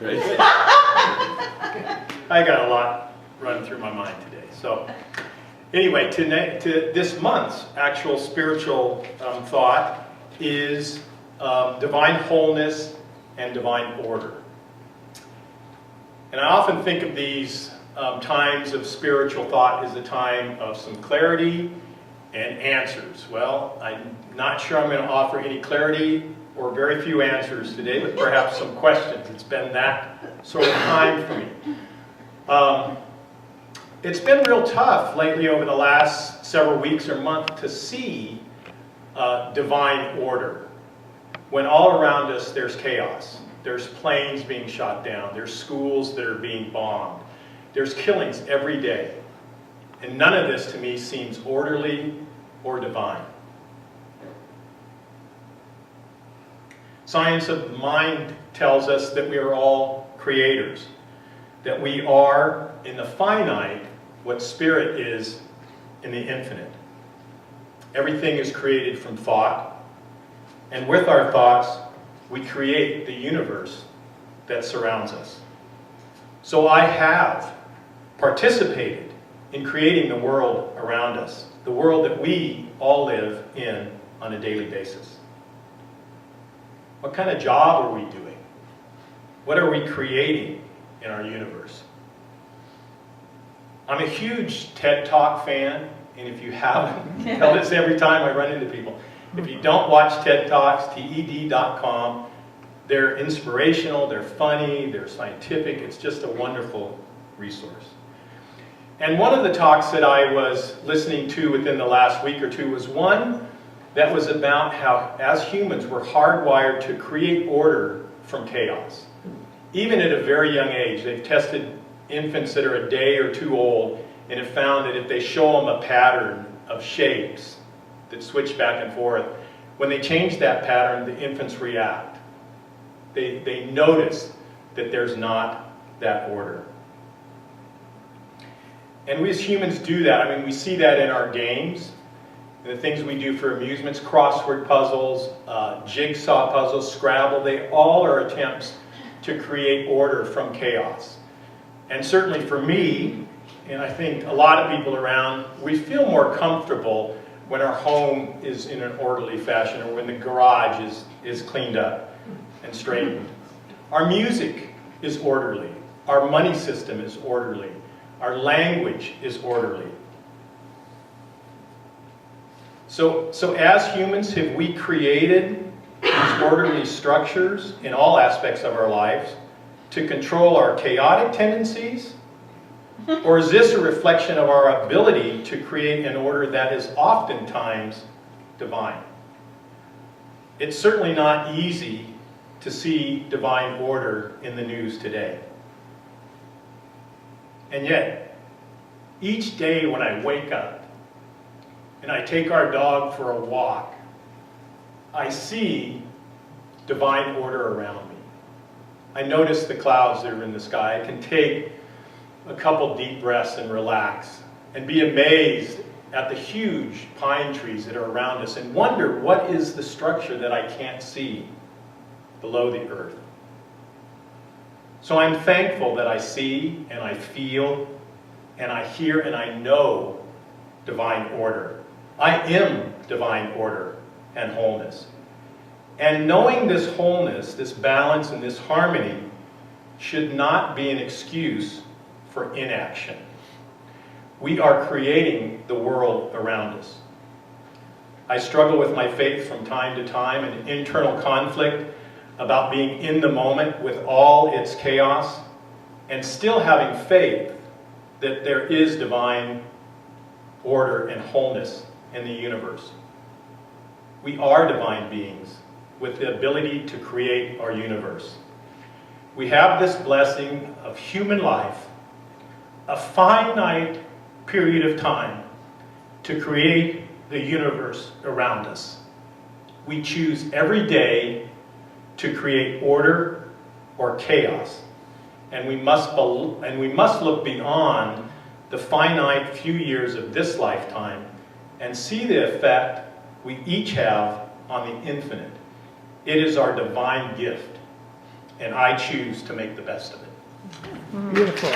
Right? I got a lot running through my mind today. So anyway, to this month's actual spiritual thought is divine wholeness and divine order. And I often think of these times of spiritual thought as a time of some clarity and answers. Well, I'm not sure I'm going to offer any clarity or very few answers today, but perhaps some questions. It's been that sort of time for me. It's been real tough lately over the last several weeks or months to see divine order when all around us there's chaos. There's planes being shot down. There's schools that are being bombed. There's killings every day. And none of this to me seems orderly or divine. Science of mind tells us that we are all creators, that we are in the finite what spirit is in the infinite. Everything is created from thought, and with our thoughts, we create the universe that surrounds us. So I have participated in creating the world around us, the world that we all live in on a daily basis. What kind of job are we doing? What are we creating in our universe? I'm a huge TED Talk fan, and if you haven't, I tell this every time I run into people. If you don't watch TED Talks, TED.com, they're inspirational, they're funny, they're scientific. It's just a wonderful resource. And one of the talks that I was listening to within the last week or two was one that was about how, as humans, we're hardwired to create order from chaos. Even at a very young age, they've tested infants that are a day or two old and have found that if they show them a pattern of shapes that switch back and forth, when they change that pattern, the infants react. They notice that there's not that order. And we as humans do that. I mean, we see that in our games, and the things we do for amusements, crossword puzzles, jigsaw puzzles, Scrabble, they all are attempts to create order from chaos. And certainly for me, and I think a lot of people around, we feel more comfortable when our home is in an orderly fashion or when the garage is cleaned up and straightened. Our music is orderly. Our money system is orderly. Our language is orderly. So as humans, have we created these orderly structures in all aspects of our lives to control our chaotic tendencies? Or is this a reflection of our ability to create an order that is oftentimes divine? It's certainly not easy to see divine order in the news today. And yet, each day when I wake up and I take our dog for a walk, I see divine order around me. I notice the clouds that are in the sky. I can take a couple deep breaths and relax and be amazed at the huge pine trees that are around us and wonder what is the structure that I can't see below the earth. So I'm thankful that I see and I feel and I hear and I know divine order. I am divine order and wholeness. And knowing this wholeness, this balance, and this harmony should not be an excuse for inaction. We are creating the world around us. I struggle with my faith from time to time, an internal conflict about being in the moment with all its chaos and still having faith that there is divine order and wholeness in the universe. We are divine beings with the ability to create our universe. We have this blessing of human life, a finite period of time to create the universe around us. We choose every day to create order or chaos, and we must look beyond the finite few years of this lifetime and see the effect we each have on the infinite. It is our divine gift. and I choose to make the best of it. Beautiful.